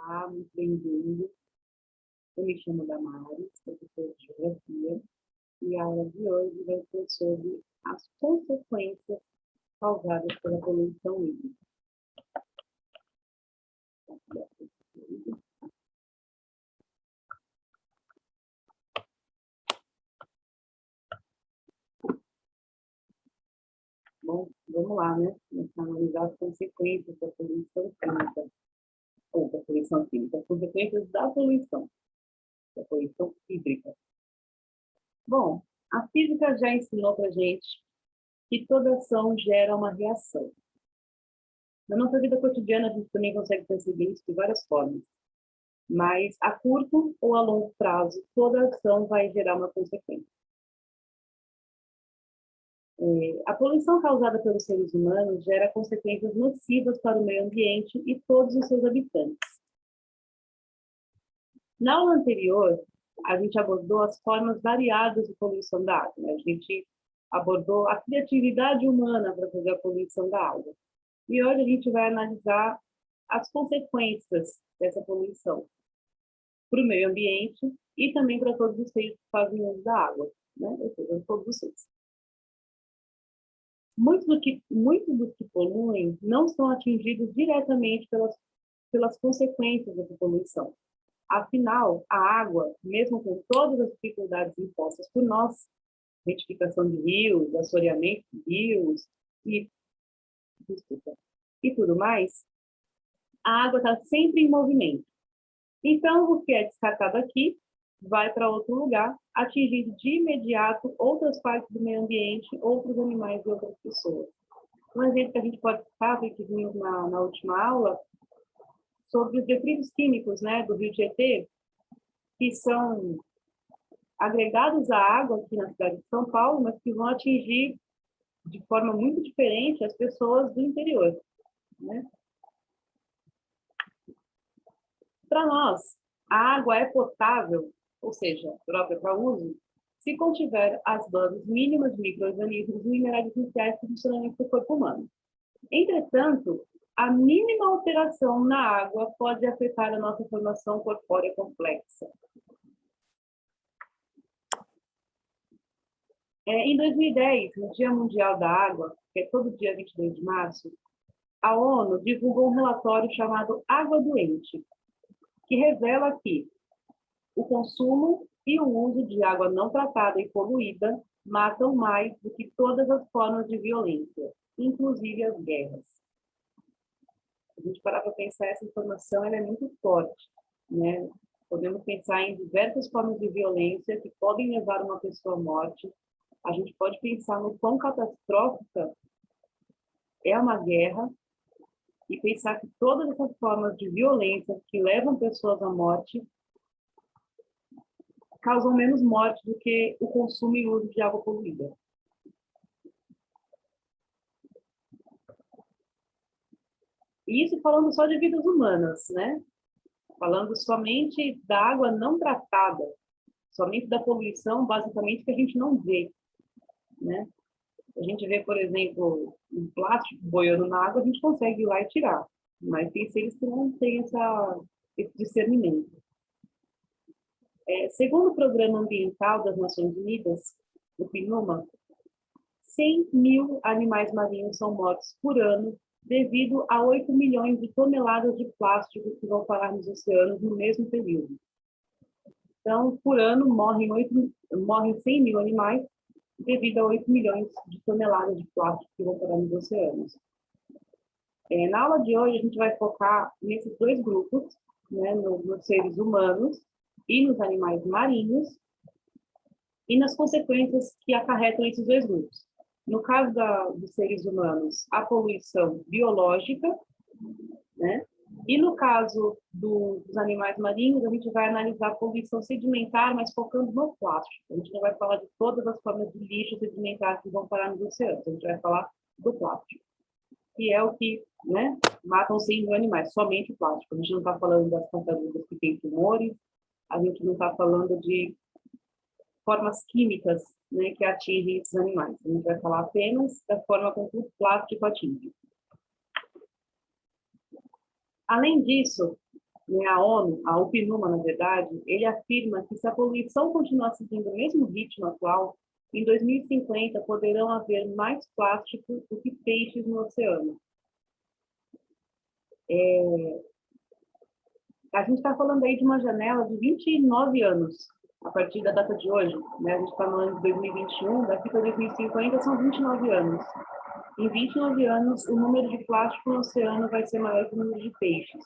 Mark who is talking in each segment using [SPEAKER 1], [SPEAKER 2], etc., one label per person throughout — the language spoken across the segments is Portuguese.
[SPEAKER 1] Olá, muito bem-vindo. Eu me chamo Damares, professora de Geografia, e a aula de hoje vai ser sobre as consequências causadas pela poluição hídrica. Bom, vamos lá, né? Vamos analisar as consequências da poluição química, ou da poluição química, as consequências da poluição hídrica. Bom, a física já ensinou para a gente que toda ação gera uma reação. Na nossa vida cotidiana, a gente também consegue perceber isso de várias formas. Mas a curto ou a longo prazo, toda ação vai gerar uma consequência. A poluição causada pelos seres humanos gera consequências nocivas para o meio ambiente e todos os seus habitantes. Na aula anterior, a gente abordou as formas variadas de poluição da água, né? A gente abordou a criatividade humana para fazer a poluição da água. E hoje a gente vai analisar as consequências dessa poluição para o meio ambiente e também para todos os seres que fazem uso da água, né? Ou seja, todos os seres. Muitos dos que poluem não são atingidos diretamente pelas consequências dessa poluição. Afinal, a água, mesmo com todas as dificuldades impostas por nós, retificação de rios, assoreamento de rios e tudo mais, a água está sempre em movimento. Então, o que é descartado aqui vai para outro lugar, atingindo de imediato outras partes do meio ambiente, outros animais e outras pessoas. Um exemplo que a gente pode citar, que vimos na última aula, sobre os detritos químicos, né, do rio Tietê, que são agregados à água aqui na cidade de São Paulo, mas que vão atingir de forma muito diferente as pessoas do interior, né? Para nós, a água é potável, ou seja, própria para uso, se contiver as doses mínimas de micro-organismos e minerais essenciais para o funcionamento do corpo humano. Entretanto, a mínima alteração na água pode afetar a nossa formação corpórea complexa. Em 2010, no Dia Mundial da Água, que é todo dia 22 de março, a ONU divulgou um relatório chamado Água Doente, que revela que o consumo e o uso de água não tratada e poluída matam mais do que todas as formas de violência, inclusive as guerras. Se a gente parar para pensar, essa informação ela é muito forte, né? Podemos pensar em diversas formas de violência que podem levar uma pessoa à morte. A gente pode pensar no quão catastrófica é uma guerra e pensar que todas essas formas de violência que levam pessoas à morte causam menos morte do que o consumo e o uso de água poluída. E isso falando só de vidas humanas, né? Falando somente da água não tratada, somente da poluição, basicamente, que a gente não vê, né? A gente vê, por exemplo, um plástico boiando na água, a gente consegue ir lá e tirar, mas tem seres que não têm esse discernimento. Segundo o Programa Ambiental das Nações Unidas, o PNUMA, 100 mil animais marinhos são mortos por ano devido a 8 milhões de toneladas de plástico que vão parar nos oceanos no mesmo período. Então, por ano, morrem 100 mil animais devido a 8 milhões de toneladas de plástico que vão parar nos oceanos. Na aula de hoje, a gente vai focar nesses dois grupos, né, nos seres humanos e nos animais marinhos, e nas consequências que acarretam esses dois grupos. No caso dos seres humanos, a poluição biológica, né? E no caso dos animais marinhos, a gente vai analisar a poluição sedimentar, mas focando no plástico. A gente não vai falar de todas as formas de lixo sedimentar que vão parar nos oceanos, a gente vai falar do plástico, que é o que, né, matam 100 mil animais, somente o plástico. A gente não está falando das tartarugas que têm tumores, a gente não está falando de formas químicas, né, que atingem esses animais. A gente vai falar apenas da forma como o plástico atinge. Além disso, né, a ONU, a UPNUMA, na verdade, ele afirma que se a poluição continuar seguindo o mesmo ritmo atual, em 2050 poderão haver mais plástico do que peixes no oceano. A gente está falando aí de uma janela de 29 anos, a partir da data de hoje, né? A gente está no ano de 2021, daqui para 2050 são 29 anos. Em 29 anos, o número de plástico no oceano vai ser maior que o número de peixes.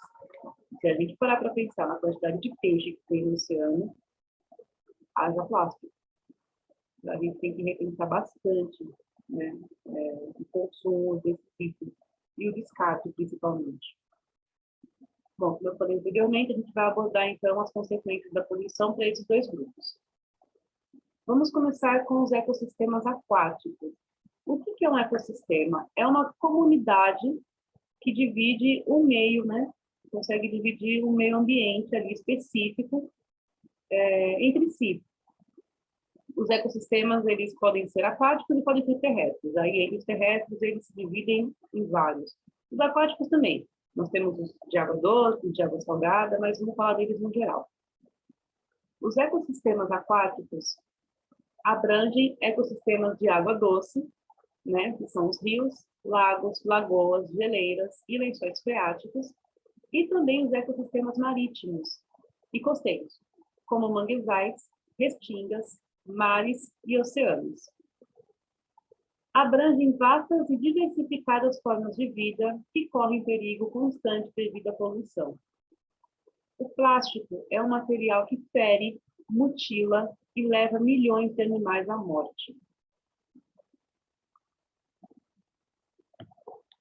[SPEAKER 1] Se a gente parar para pensar na quantidade de peixe que tem no oceano, haja plástico. A gente tem que repensar bastante, né, o consumo desse tipo e o descarte, principalmente. Bom, como eu falei anteriormente, a gente vai abordar, então, as consequências da poluição para esses dois grupos. Vamos começar com os ecossistemas aquáticos. O que é um ecossistema? É uma comunidade que divide o meio, né? Consegue dividir o meio ambiente ali específico entre si. Os ecossistemas, eles podem ser aquáticos e podem ser terrestres. Aí, entre os terrestres, eles se dividem em vários. Os aquáticos também. Nós temos os de água doce, de água salgada, mas vamos falar deles no geral. Os ecossistemas aquáticos abrangem ecossistemas de água doce, né, que são os rios, lagos, lagoas, geleiras e lençóis freáticos, e também os ecossistemas marítimos e costeiros, como manguezais, restingas, mares e oceanos. Abrangem vastas e diversificadas formas de vida que correm perigo constante devido à poluição. O plástico é um material que fere, mutila e leva milhões de animais à morte.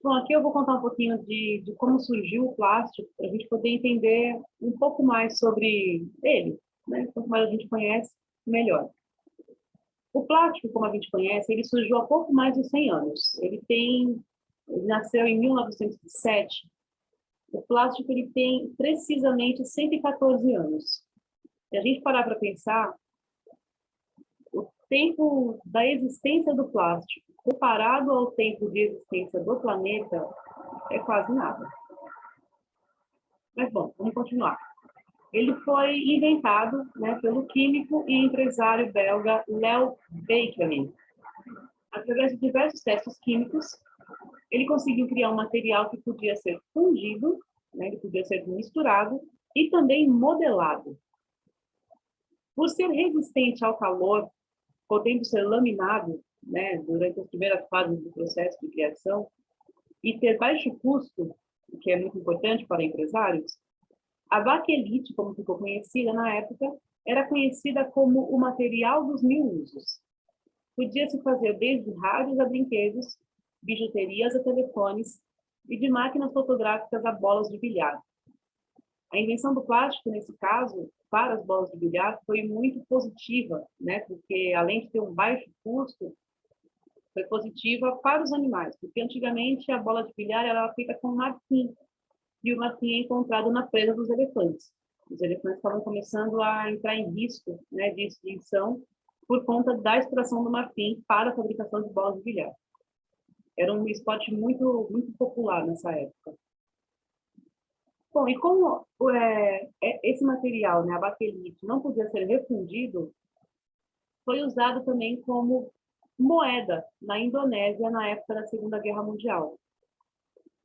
[SPEAKER 1] Bom, aqui eu vou contar um pouquinho de como surgiu o plástico, para a gente poder entender um pouco mais sobre ele, né? Quanto mais a gente conhece, melhor. O plástico, como a gente conhece, ele surgiu há pouco mais de 100 anos. Ele nasceu em 1907. O plástico ele tem precisamente 114 anos. Se a gente parar para pensar, o tempo da existência do plástico, comparado ao tempo de existência do planeta, é quase nada. Mas, bom, vamos continuar. Ele foi inventado, né, pelo químico e empresário belga Leo Baekeland. Através de diversos testes químicos, ele conseguiu criar um material que podia ser fundido, né, ele podia ser misturado e também modelado. Por ser resistente ao calor, podendo ser laminado, né, durante as primeiras fases do processo de criação, e ter baixo custo, o que é muito importante para empresários, a baquelite, como ficou conhecida na época, era conhecida como o material dos mil usos. Podia-se fazer desde rádios a brinquedos, bijuterias a telefones e de máquinas fotográficas a bolas de bilhar. A invenção do plástico, nesse caso, para as bolas de bilhar, foi muito positiva, né? Porque, além de ter um baixo custo, foi positiva para os animais, porque antigamente a bola de bilhar era feita com marfim, e o marfim é encontrado na presa dos elefantes. Os elefantes estavam começando a entrar em risco, né, de extinção por conta da extração do marfim para a fabricação de bolas de bilhar. Era um esporte muito, muito popular nessa época. Bom, e como esse material, né, a baquelite, não podia ser refundido, foi usado também como moeda na Indonésia na época da Segunda Guerra Mundial.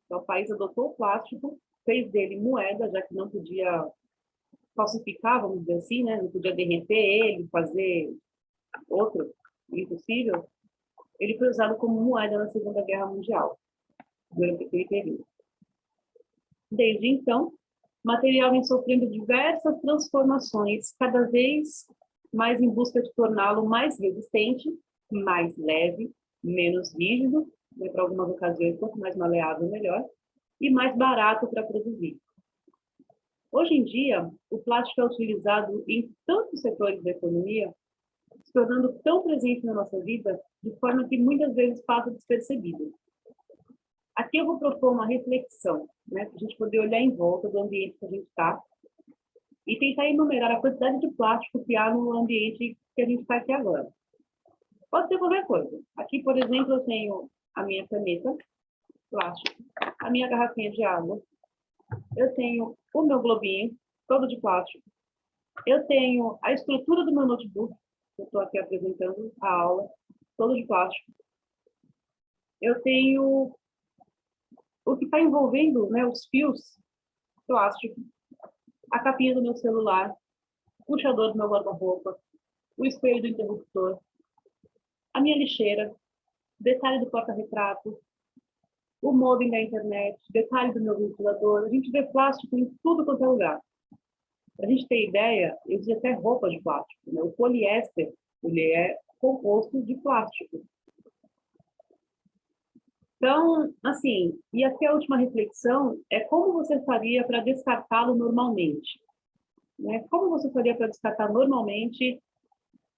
[SPEAKER 1] Então, o país adotou o plástico, fez dele moeda, já que não podia falsificar, vamos dizer assim, né? Não podia derreter ele, fazer outro, impossível. Ele foi usado como moeda na Segunda Guerra Mundial, durante aquele período. Desde então, o material vem sofrendo diversas transformações, cada vez mais em busca de torná-lo mais resistente, mais leve, menos rígido, né, para algumas ocasiões, quanto mais maleável, melhor, e mais barato para produzir. Hoje em dia, o plástico é utilizado em tantos setores da economia, se tornando tão presente na nossa vida, de forma que muitas vezes passa despercebido. Aqui eu vou propor uma reflexão, né, para a gente poder olhar em volta do ambiente que a gente está e tentar enumerar a quantidade de plástico que há no ambiente que a gente está aqui agora. Pode ser qualquer coisa. Aqui, por exemplo, eu tenho a minha caneta, plástico, a minha garrafinha de água, eu tenho o meu globinho, todo de plástico. Eu tenho a estrutura do meu notebook, eu estou aqui apresentando a aula, todo de plástico. Eu tenho o que está envolvendo, né, os fios, plástico, a capinha do meu celular, o puxador do meu guarda-roupa, o espelho do interruptor, a minha lixeira, detalhe do porta-retrato, o modem da internet, detalhe do meu ventilador. A gente vê plástico em tudo quanto é lugar. Para a gente ter ideia, existe até roupa de plástico, né? O poliéster, ele é composto de plástico. Então, assim, e aqui a última reflexão é como você faria para descartá-lo normalmente? Né? Como você faria para descartar normalmente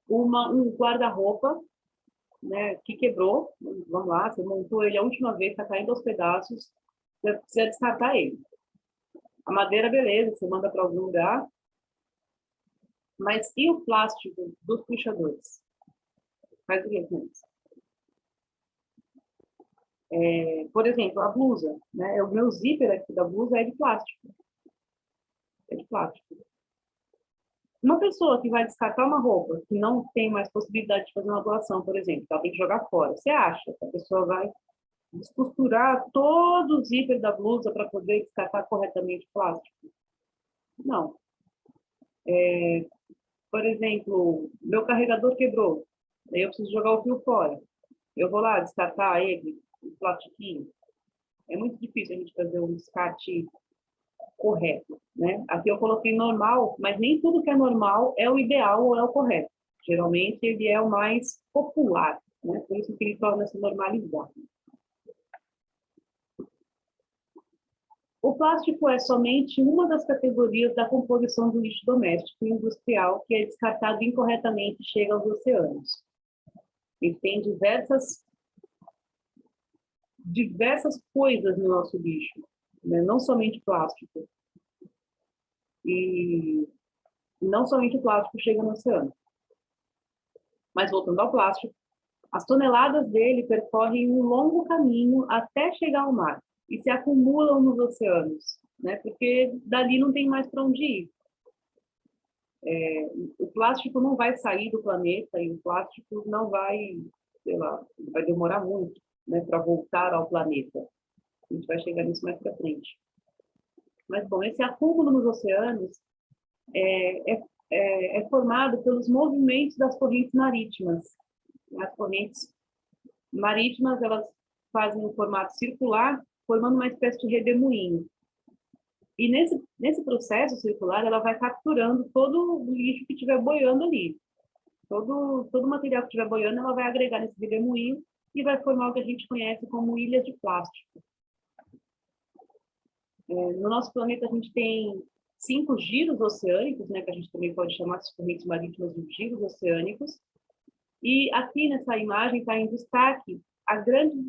[SPEAKER 1] um guarda-roupa, né, que quebrou? Vamos lá, você montou ele a última vez, está caindo aos pedaços, você precisa descartar ele. A madeira, beleza, você manda para algum lugar, mas e o plástico dos puxadores? Faz o que com isso? Por exemplo, a blusa, né? O meu zíper aqui da blusa é de plástico. É de plástico. Uma pessoa que vai descartar uma roupa, que não tem mais possibilidade de fazer uma doação, por exemplo, ela tem que jogar fora. Você acha que a pessoa vai descosturar todo o zíper da blusa para poder descartar corretamente o plástico? Não. Por exemplo, meu carregador quebrou, aí eu preciso jogar o fio fora. Eu vou lá descartar ele, o plastiquinho. É muito difícil a gente fazer um descarte correto, né? Aqui eu coloquei normal, mas nem tudo que é normal é o ideal ou é o correto. Geralmente ele é o mais popular, né? Por isso que ele torna-se normalizado. O plástico é somente uma das categorias da composição do lixo doméstico e industrial que é descartado incorretamente e chega aos oceanos. E tem diversas coisas no nosso lixo, né? Não somente plástico. E não somente o plástico chega no oceano. Mas voltando ao plástico, as toneladas dele percorrem um longo caminho até chegar ao mar e se acumulam nos oceanos, né? Porque dali não tem mais para onde ir. O plástico não vai sair do planeta e o plástico não vai, sei lá, vai demorar muito, né, para voltar ao planeta. A gente vai chegar nisso mais para frente. Mas, bom, esse acúmulo nos oceanos é formado pelos movimentos das correntes marítimas. As correntes marítimas, elas fazem um formato circular, formando uma espécie de redemoinho. E nesse processo circular, ela vai capturando todo o lixo que estiver boiando ali. Todo o material que estiver boiando, ela vai agregar nesse redemoinho e vai formar o que a gente conhece como ilhas de plástico. No nosso planeta, a gente tem 5 giros oceânicos, né, que a gente também pode chamar as correntes marítimas de giros oceânicos. E aqui nessa imagem está em destaque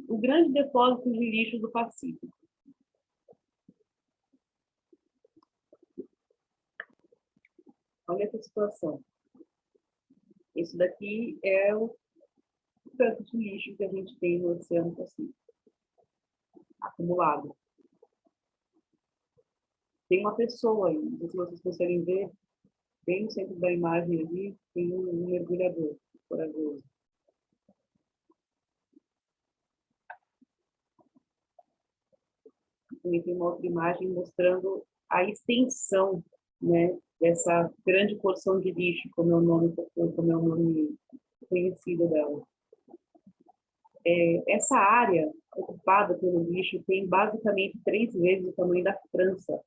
[SPEAKER 1] o grande depósito de lixo do Pacífico. Olha essa situação. Isso daqui é o tanto de lixo que a gente tem no Oceano Pacífico, acumulado. Tem uma pessoa aí, não sei se vocês conseguem ver, bem no centro da imagem ali, tem um mergulhador corajoso. Também tem uma outra imagem mostrando a extensão, né, dessa grande porção de lixo, como é o nome conhecido dela. Essa área ocupada pelo lixo tem basicamente 3 vezes o tamanho da França.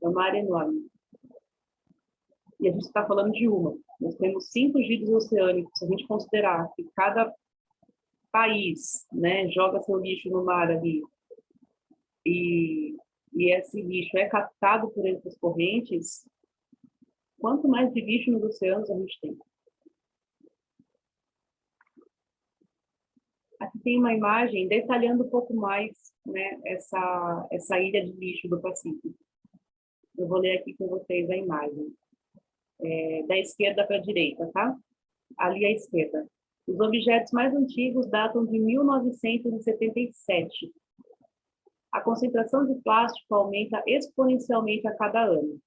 [SPEAKER 1] É uma área enorme. E a gente está falando de uma. Nós temos 5 giros oceânicos. Se a gente considerar que cada país, né, joga seu lixo no mar ali, e esse lixo é captado por essas correntes, quanto mais de lixo nos oceanos a gente tem? Aqui tem uma imagem detalhando um pouco mais, né, essa ilha de lixo do Pacífico. Eu vou ler aqui com vocês a imagem. Da esquerda para a direita, tá? Ali à esquerda. Os objetos mais antigos datam de 1977. a concentração de plástico aumenta exponencialmente a cada ano.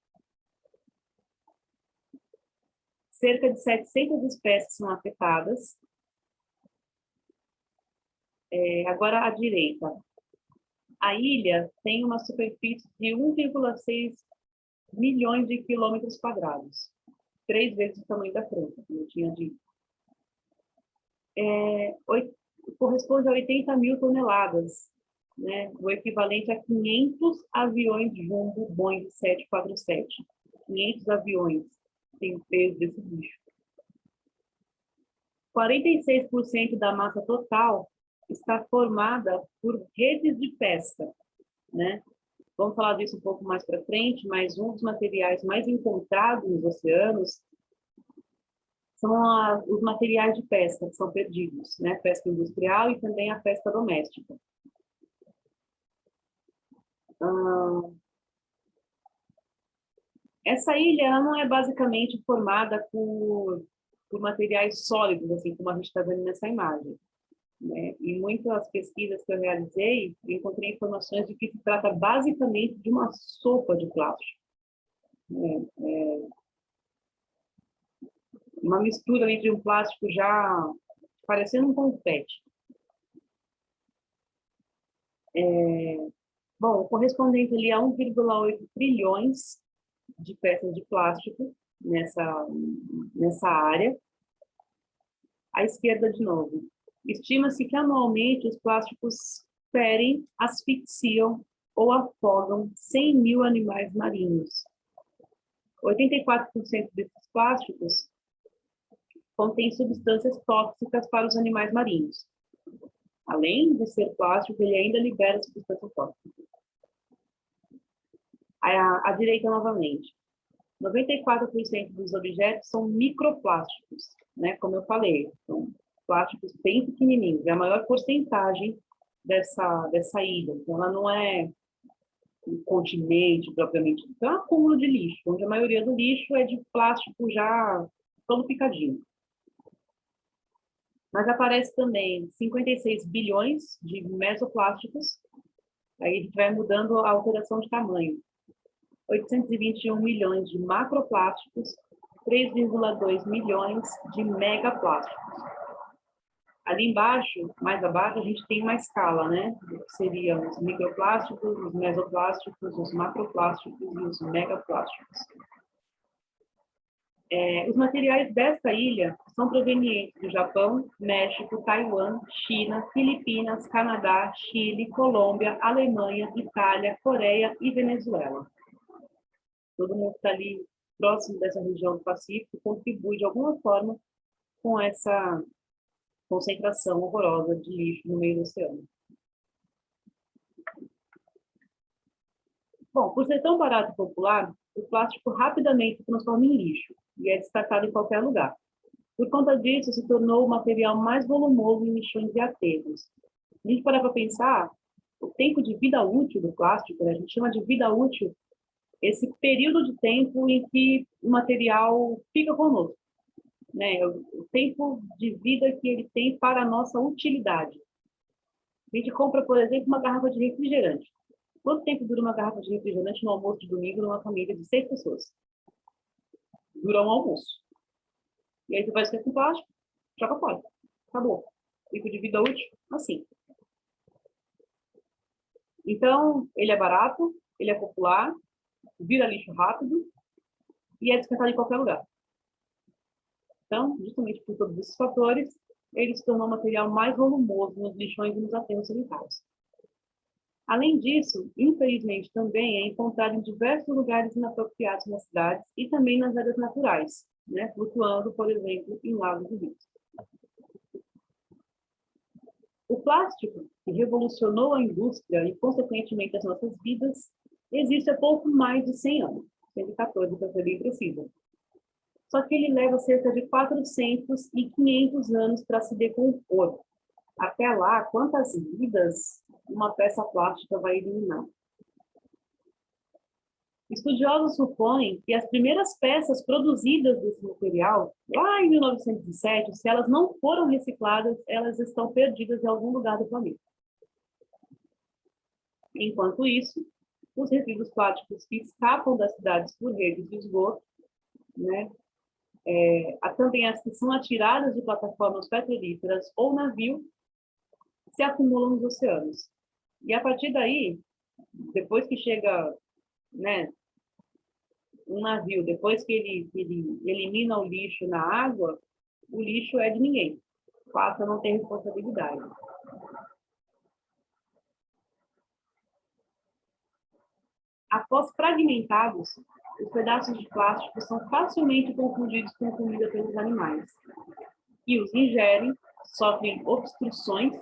[SPEAKER 1] Cerca de 700 espécies são afetadas. Agora, à direita. A ilha tem uma superfície de 1,6 milhões de quilômetros quadrados. 3 vezes o tamanho da França, como eu tinha dito. Corresponde a 80 mil toneladas, né? O equivalente a 500 aviões Jumbo Boeing 747. 500 aviões têm o peso desse bicho. 46% da massa total está formada por redes de pesca, né? Vamos falar disso um pouco mais para frente, mas um dos materiais mais encontrados nos oceanos são os materiais de pesca que são perdidos, né? Pesca industrial e também a pesca doméstica. Essa ilha ela não é basicamente formada por materiais sólidos, assim como a gente está vendo nessa imagem, né? Em muitas pesquisas que eu realizei, eu encontrei informações de que se trata basicamente de uma sopa de plástico. Uma mistura entre um plástico já parecendo um confete. Bom, correspondente ali a 1,8 trilhões de peças de plástico nessa área. À esquerda, de novo. Estima-se que anualmente os plásticos ferem, asfixiam ou afogam 100 mil animais marinhos. 84% desses plásticos contém substâncias tóxicas para os animais marinhos. Além de ser plástico, ele ainda libera substâncias tóxicas. À direita, novamente. 94% dos objetos são microplásticos, né? Como eu falei, são plásticos bem pequenininhos. É a maior porcentagem dessa ilha. Então, ela não é um continente propriamente dito, é um acúmulo de lixo, onde a maioria do lixo é de plástico já todo picadinho. Mas aparece também 56 bilhões de mesoplásticos, aí a gente vai mudando a alteração de tamanho. 821 milhões de macroplásticos, 3,2 milhões de megaplásticos. Ali embaixo, mais abaixo, a gente tem uma escala, né? Que seriam os microplásticos, os mesoplásticos, os macroplásticos e os megaplásticos. Os materiais desta ilha são provenientes do Japão, México, Taiwan, China, Filipinas, Canadá, Chile, Colômbia, Alemanha, Itália, Coreia e Venezuela. Todo mundo que está ali próximo dessa região do Pacífico contribui de alguma forma com essa concentração horrorosa de lixo no meio do oceano. Bom, por ser tão barato e popular, o plástico rapidamente se transforma em lixo e é descartado em qualquer lugar. Por conta disso, se tornou o material mais volumoso em lixões e aterros. Se a gente parar para pensar, o tempo de vida útil do plástico, né, a gente chama de vida útil esse período de tempo em que o material fica conosco, né? O tempo de vida que ele tem para a nossa utilidade. A gente compra, por exemplo, uma garrafa de refrigerante. Quanto tempo dura uma garrafa de refrigerante no almoço de domingo numa família de 6 pessoas? Dura um almoço. E aí você vai esquecer com plástico, joga fora. Acabou. Tempo de vida útil, assim. Então, ele é barato, ele é popular, vira lixo rápido e é descartado em qualquer lugar. Então, justamente por todos esses fatores, ele se tornou o material mais volumoso nos lixões e nos aterros sanitários. Além disso, infelizmente, também é encontrado em diversos lugares inapropriados nas cidades e também nas áreas naturais, né? Flutuando, por exemplo, em lagos e rios. O plástico, que revolucionou a indústria e, consequentemente, as nossas vidas, existe há pouco mais de 100 anos, 114 para ser bem preciso. Só que ele leva cerca de 400 e 500 anos para se decompor. Até lá, quantas vidas uma peça plástica vai eliminar? Estudiosos supõem que as primeiras peças produzidas desse material, lá em 1907, se elas não foram recicladas, elas estão perdidas em algum lugar do planeta. Enquanto isso, os resíduos plásticos que escapam das cidades por redes de esgoto, né? Há também as que são atiradas de plataformas petrolíferas ou navio, se acumulam nos oceanos. E a partir daí, depois que chega, né, um navio, depois que ele elimina o lixo na água, o lixo é de ninguém. Passa a não ter responsabilidade. Após fragmentados, os pedaços de plástico são facilmente confundidos com comida pelos animais. E os ingerem, sofrem obstruções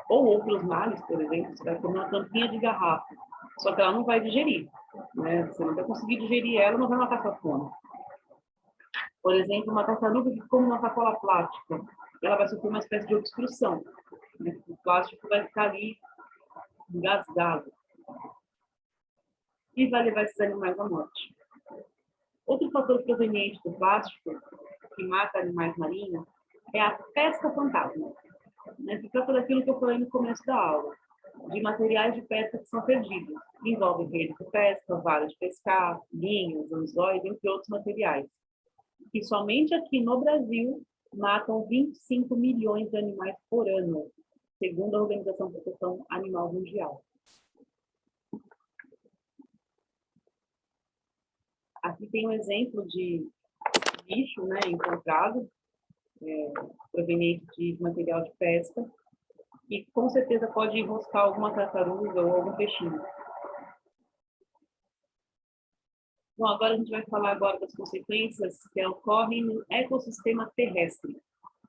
[SPEAKER 1] ou outros males, por exemplo, você vai comer uma tampinha de garrafa, só que ela não vai digerir, né? Você não vai conseguir digerir ela, não vai matar sua fome. Por exemplo, uma tartaruga que come uma sacola plástica, ela vai sofrer uma espécie de obstrução, né? O plástico vai ficar ali engasgado e vai levar esses animais à morte. Outro fator proveniente do plástico que mata animais marinhos é a pesca fantasma. Se trata daquilo que eu falei no começo da aula, de materiais de pesca que são perdidos. Envolve rede de pesca, vara de pescar, linhas, anzóis, entre outros materiais. Que somente aqui no Brasil matam 25 milhões de animais por ano, segundo a Organização de Proteção Animal Mundial. Aqui tem um exemplo de lixo, né, encontrado, proveniente de material de pesca, e com certeza pode enroscar alguma tartaruga ou algum peixinho. Bom, agora a gente vai falar agora das consequências que ocorrem no ecossistema terrestre,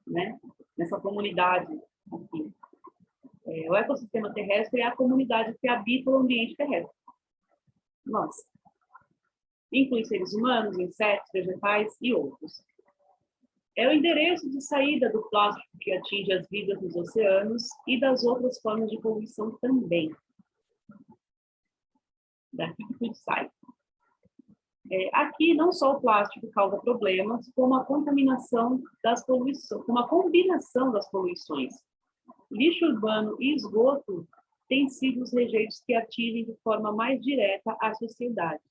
[SPEAKER 1] né? Nessa comunidade aqui. O ecossistema terrestre é a comunidade que habita o ambiente terrestre. Nossa. Inclui seres humanos, insetos, vegetais e outros. É o endereço de saída do plástico que atinge as vidas nos oceanos e das outras formas de poluição também. Daqui que tudo sai. Aqui, não só o plástico causa problemas, como a contaminação das poluições, como a combinação das poluições. Lixo urbano e esgoto têm sido os rejeitos que atingem de forma mais direta as sociedades.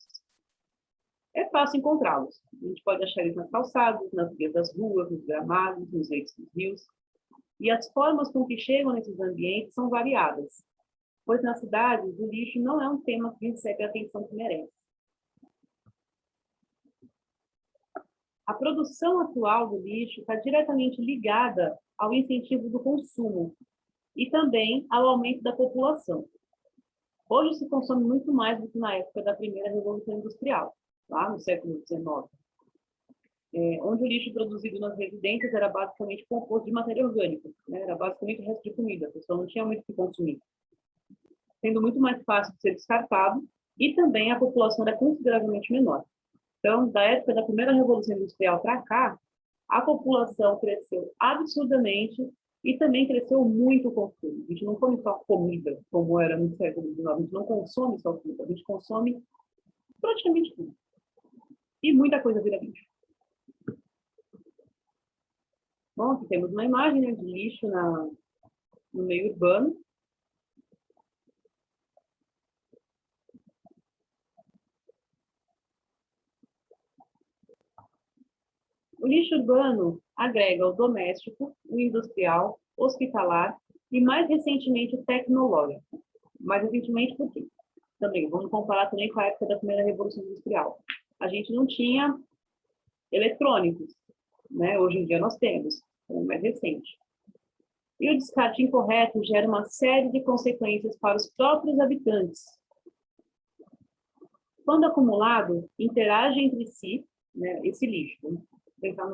[SPEAKER 1] É fácil encontrá-los. A gente pode achar eles nas calçadas, nas vias das ruas, nos gramados, nos leitos dos rios. E as formas com que chegam nesses ambientes são variadas, pois nas cidades o lixo não é um tema que recebe a atenção que merece. A produção atual do lixo está diretamente ligada ao incentivo do consumo e também ao aumento da população. Hoje se consome muito mais do que na época da primeira Revolução Industrial, lá no século XIX, onde o lixo produzido nas residências era basicamente composto de matéria orgânica, né? Era basicamente resto de comida, a pessoa não tinha muito o que consumir. Sendo muito mais fácil de ser descartado e também a população era consideravelmente menor. Então, da época da primeira Revolução Industrial para cá, a população cresceu absurdamente e também cresceu muito o consumo. A gente não come só comida, como era no século XIX, a gente não consome só comida, a gente consome praticamente tudo. E muita coisa vira lixo. Bom, aqui temos uma imagem, né, de lixo no meio urbano. O lixo urbano agrega o doméstico, o industrial, hospitalar e, mais recentemente, o tecnológico. Mais recentemente, por quê? Também, vamos comparar também com a época da primeira Revolução Industrial. A gente não tinha eletrônicos, né? Hoje em dia nós temos, é mais recente. E o descarte incorreto gera uma série de consequências para os próprios habitantes. Quando acumulado, interage entre si, né, esse lixo. Vamos pensar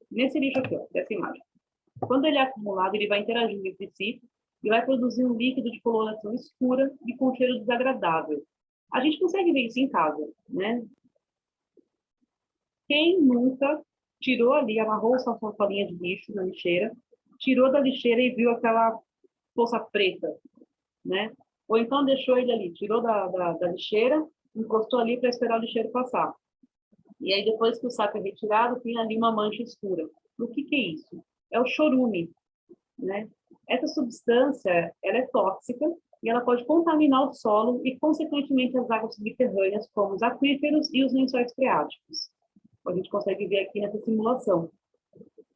[SPEAKER 1] nesse lixo aqui, ó, dessa imagem. Quando ele é acumulado, ele vai interagindo entre si e vai produzir um líquido de coloração escura e com cheiro desagradável. A gente consegue ver isso em casa, né? Quem nunca tirou ali, amarrou sua sacolinha de lixo na lixeira, tirou da lixeira e viu aquela poça preta, né? Ou então deixou ele ali, tirou da lixeira, encostou ali para esperar o lixeiro passar. E aí, depois que o saco é retirado, tem ali uma mancha escura. O que é isso? É o chorume, né? Essa substância, ela é tóxica e ela pode contaminar o solo e, consequentemente, as águas subterrâneas, como os aquíferos e os lençóis freáticos. A gente consegue ver aqui nessa simulação,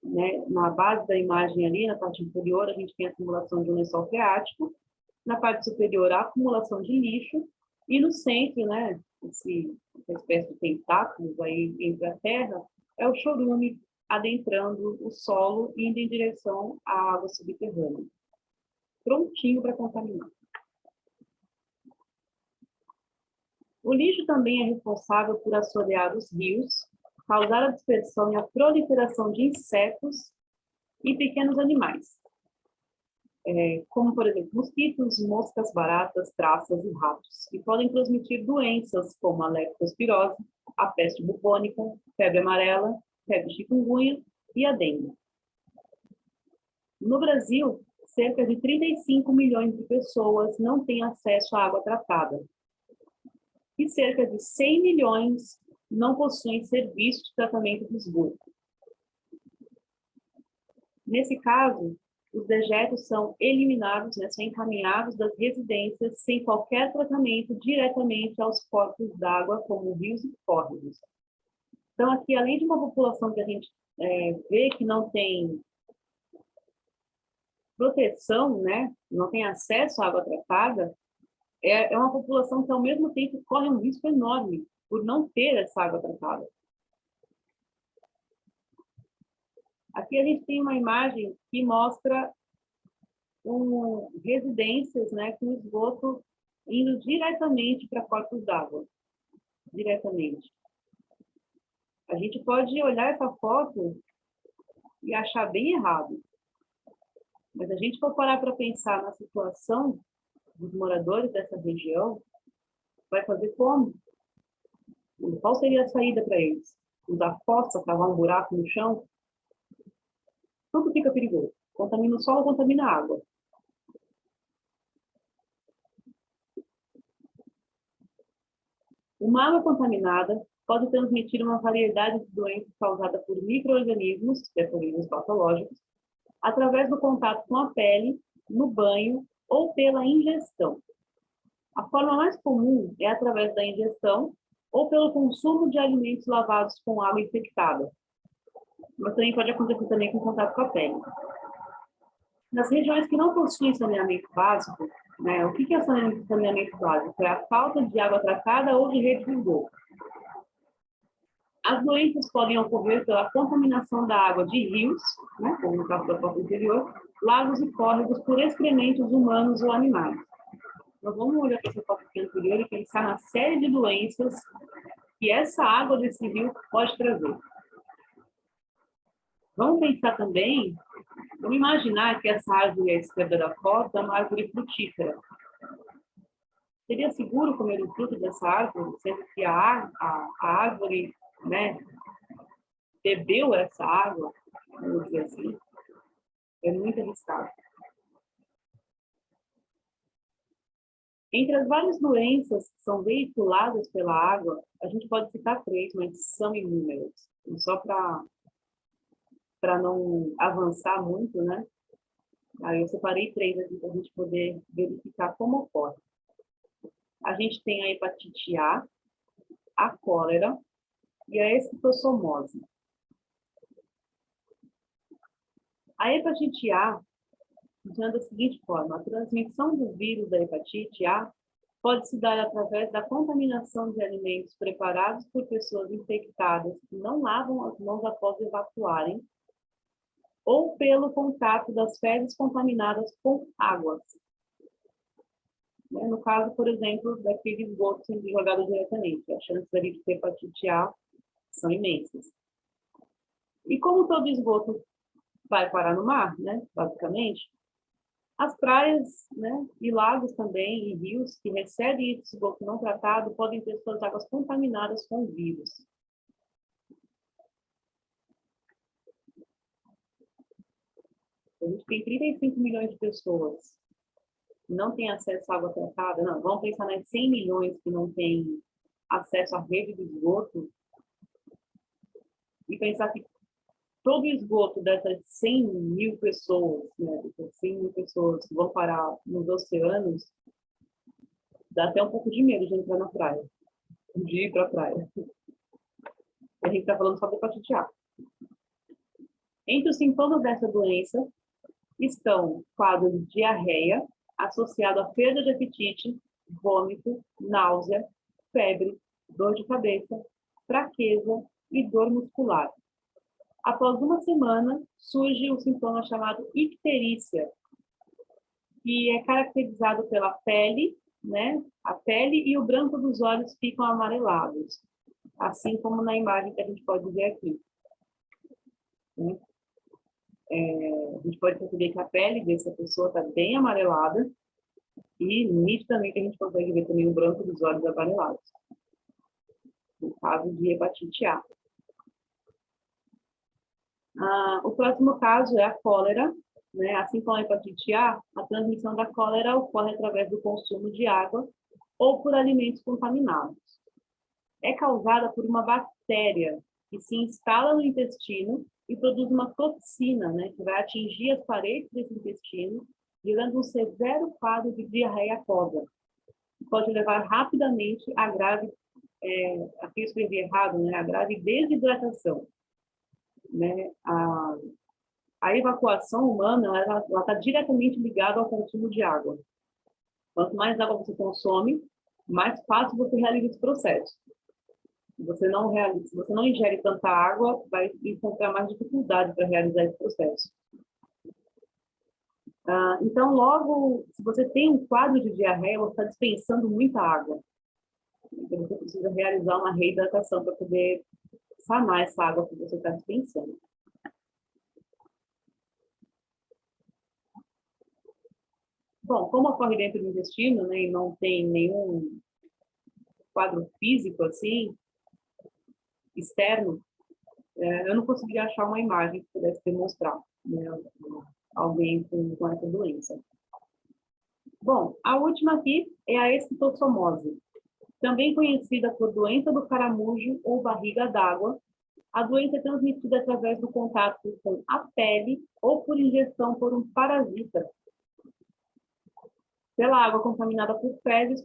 [SPEAKER 1] né? Na base da imagem ali, na parte inferior, a gente tem a simulação de um lençol freático, na parte superior, a acumulação de lixo, e no centro, né, essa espécie de tentáculos aí entre a terra, é o chorume adentrando o solo, indo em direção à água subterrânea. Prontinho para contaminar. O lixo também é responsável por assorear os rios, causar a dispersão e a proliferação de insetos e pequenos animais, como, por exemplo, mosquitos, moscas, baratas, traças e ratos, que podem transmitir doenças como a leptospirose, a peste bubônica, febre amarela, febre chikungunya e a dengue. No Brasil, cerca de 35 milhões de pessoas não têm acesso à água tratada, e cerca de 100 milhões não possuem serviço de tratamento de esgoto. Nesse caso, os dejetos são eliminados, né, são encaminhados das residências sem qualquer tratamento diretamente aos corpos d'água, como rios e córregos. Então, aqui, além de uma população que a gente vê que não tem proteção, né, não tem acesso à água tratada, é uma população que, ao mesmo tempo, corre um risco enorme por não ter essa água tratada. Aqui a gente tem uma imagem que mostra residências, né, com esgoto indo diretamente para corpos d'água. Diretamente. A gente pode olhar essa foto e achar bem errado. Mas a gente for parar para pensar na situação dos moradores dessa região, vai fazer como? Qual seria a saída para eles? Usar fossa, cavar um buraco no chão? Tudo fica perigoso. Contamina o solo, contamina a água. Uma água contaminada pode transmitir uma variedade de doenças causadas por micro-organismos, organismos patológicos, através do contato com a pele, no banho ou pela ingestão. A forma mais comum é através da ingestão ou pelo consumo de alimentos lavados com água infectada. Mas também pode acontecer também com contato com a pele. Nas regiões que não possuem saneamento básico, né, o que é saneamento básico? É a falta de água tratada ou de rede de esgoto. As doenças podem ocorrer pela contaminação da água de rios, né, como no caso da foto anterior, lagos e córregos por excrementos humanos ou animais. Nós vamos olhar para essa foto anterior e pensar na série de doenças que essa água desse rio pode trazer. Vamos pensar também, vamos imaginar que essa árvore à esquerda da foto é uma árvore frutífera. Seria seguro comer o fruto dessa árvore, sendo que a árvore, né, bebeu essa água, vamos dizer assim? É muito arriscado. Entre as várias doenças que são veiculadas pela água, a gente pode citar 3, mas são inúmeras. E só para não avançar muito, né? Aí eu separei 3 aqui para a gente poder verificar como ocorre. A gente tem a hepatite a cólera e a esquistossomose. A hepatite A funciona da seguinte forma: a transmissão do vírus da hepatite A pode se dar através da contaminação de alimentos preparados por pessoas infectadas que não lavam as mãos após evacuarem, ou pelo contato das fezes contaminadas com água. No caso, por exemplo, daquele esgoto sendo jogado diretamente, as chances ali de ter hepatite A são imensas. E como todo esgoto vai parar no mar, né, basicamente, as praias, né, e lagos também, e rios que recebem esse esgoto não tratado podem ter suas águas contaminadas com vírus. A gente tem 35 milhões de pessoas que não têm acesso à água tratada. Não, vamos pensar nas 100 milhões que não têm acesso à rede de esgoto e pensar que todo o esgoto dessas 100 mil pessoas, né, dessas 100 mil pessoas que vão parar nos oceanos, Dá até um pouco de medo de entrar na praia, de ir para a praia. A gente está falando só de hepatite A. Entre os sintomas dessa doença estão quadros de diarreia, associado à perda de apetite, vômito, náusea, febre, dor de cabeça, fraqueza e dor muscular. Após uma semana, surge o sintoma chamado icterícia, que é caracterizado pela pele, né? A pele e o branco dos olhos ficam amarelados, assim como na imagem que a gente pode ver aqui. Né? A gente pode perceber que a pele dessa pessoa está bem amarelada e nitidamente a gente consegue ver também o branco dos olhos amarelados, no caso de hepatite A. O próximo caso é a cólera, né? Assim como a hepatite A, a transmissão da cólera ocorre através do consumo de água ou por alimentos contaminados. É causada por uma bactéria que se instala no intestino e produz uma toxina, né, que vai atingir as paredes desse intestino, gerando um severo quadro de diarreia aquosa, que pode levar rapidamente a grave, aqui eu escrevi errado, né, a grave desidratação. Né? A evacuação humana ela está diretamente ligada ao consumo de água. Quanto mais água você consome, mais fácil você realiza esse processo. Se você não ingere tanta água, vai encontrar mais dificuldade para realizar esse processo. Então, logo, se você tem um quadro de diarreia, você está dispensando muita água. Então, você precisa realizar uma reidratação para poder sanar essa água que você está dispensando. Bom, como ocorre dentro do intestino, né, e não tem nenhum quadro físico assim, externo, eu não consegui achar uma imagem que pudesse demonstrar, né, alguém com essa doença. Bom, a última aqui é a esquistossomose, também conhecida por doença do caramujo ou barriga d'água. A doença é transmitida através do contato com a pele ou por injeção por um parasita, pela água contaminada por fezes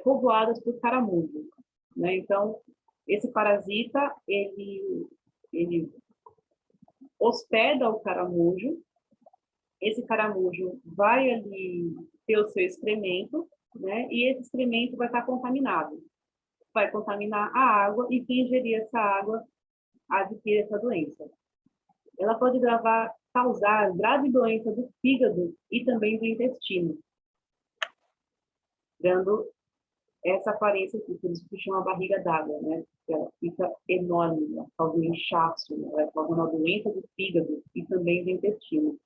[SPEAKER 1] povoadas por caramujo. Né? Então, esse parasita, ele hospeda o caramujo, esse caramujo vai ali ter o seu excremento, né? E esse excremento vai estar contaminado. Vai contaminar a água e quem ingerir essa água adquire essa doença. Ela pode causar grave doença do fígado e também do intestino, dando essa aparência aqui, por isso que chama barriga d'água, né? Ela fica enorme, ela causa um inchaço, né? Ela causa uma doença do fígado e também do intestino.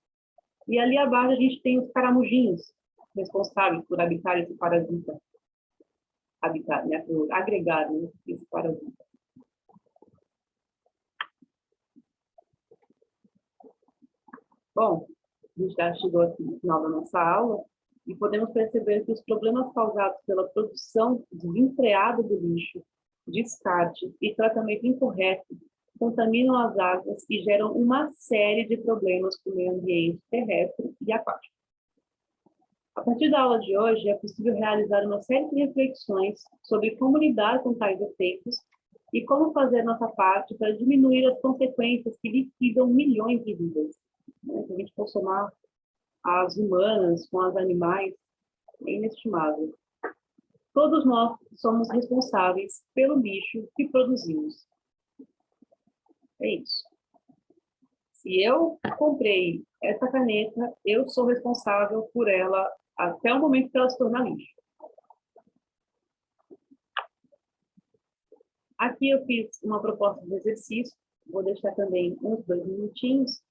[SPEAKER 1] E ali abaixo a gente tem os caramujinhos, responsáveis por habitar esse parasita, né? Por agregar, né, esse parasita. Bom, a gente já chegou aqui no final da nossa aula e podemos perceber que os problemas causados pela produção desenfreada do lixo, descarte e tratamento incorreto contaminam as águas e geram uma série de problemas para o meio ambiente terrestre e aquático. A partir da aula de hoje, é possível realizar uma série de reflexões sobre como lidar com tais efeitos e como fazer nossa parte para diminuir as consequências que liquidam milhões de vidas. Se a gente for somar as humanas com as animais, é inestimável. Todos nós somos responsáveis pelo lixo que produzimos. É isso. Se eu comprei essa caneta, eu sou responsável por ela até o momento que ela se tornar lixo. Aqui eu fiz uma proposta de exercício, vou deixar também uns 2 minutinhos,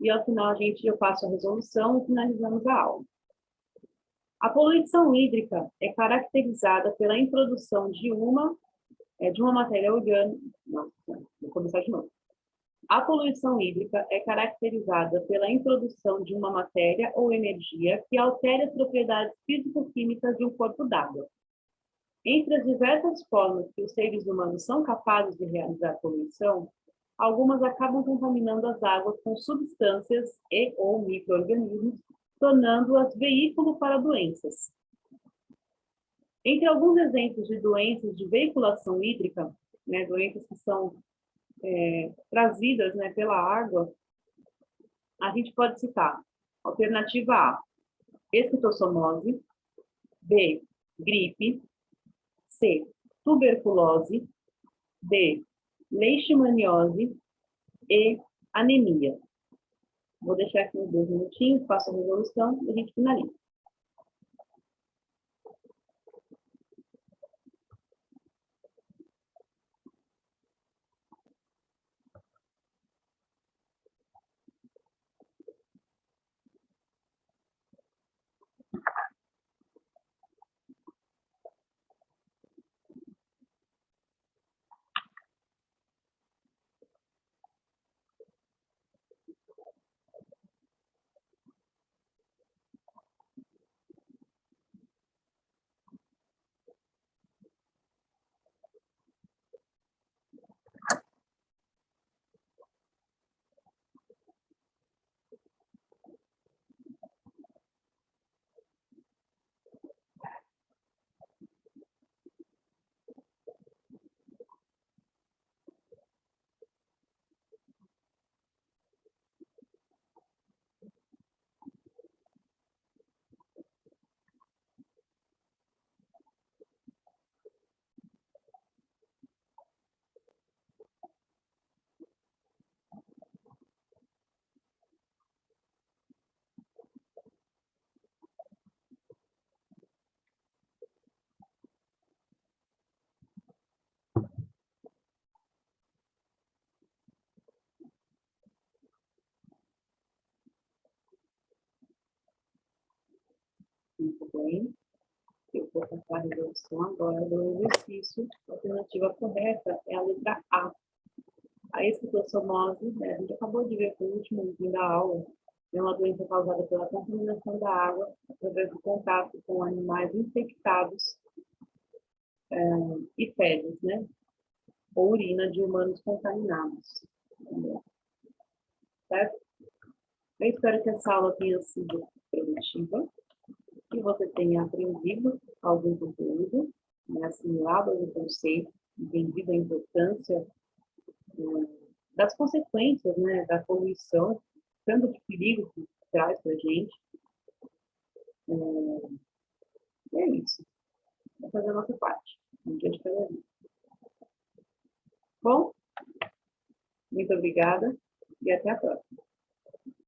[SPEAKER 1] e ao final eu faço a resolução e finalizamos a aula. A poluição hídrica é caracterizada pela introdução de uma matéria orgânica. Não, vou começar de novo. A poluição hídrica é caracterizada pela introdução de uma matéria ou energia que altere as propriedades físico-químicas de um corpo d'água. Entre as diversas formas que os seres humanos são capazes de realizar poluição, algumas acabam contaminando as águas com substâncias ou micro-organismos, tornando-as veículo para doenças. Entre alguns exemplos de doenças de veiculação hídrica, né, doenças que são trazidas, né, pela água, a gente pode citar alternativa A, esquistossomose, B, gripe, C, tuberculose, D, leishmaniose e anemia. Vou deixar aqui uns 2 minutinhos, faço a resolução e a gente finaliza. Muito bem. Eu vou passar a resolução agora do exercício. A alternativa correta é a letra A. A esquistossomose, né, a gente acabou de ver no último item da aula, é uma doença causada pela contaminação da água através do contato com animais infectados e fezes, né? Ou urina de humanos contaminados. Certo? Eu espero que essa aula tenha sido produtiva, que você tenha aprendido algum conteúdo, né, assimilado algum conceito, entendido a importância das consequências, né, da poluição, tanto de perigo que traz para a gente. É isso. Vamos fazer a nossa parte. Um dia de cada vez. Bom, muito obrigada e até a próxima.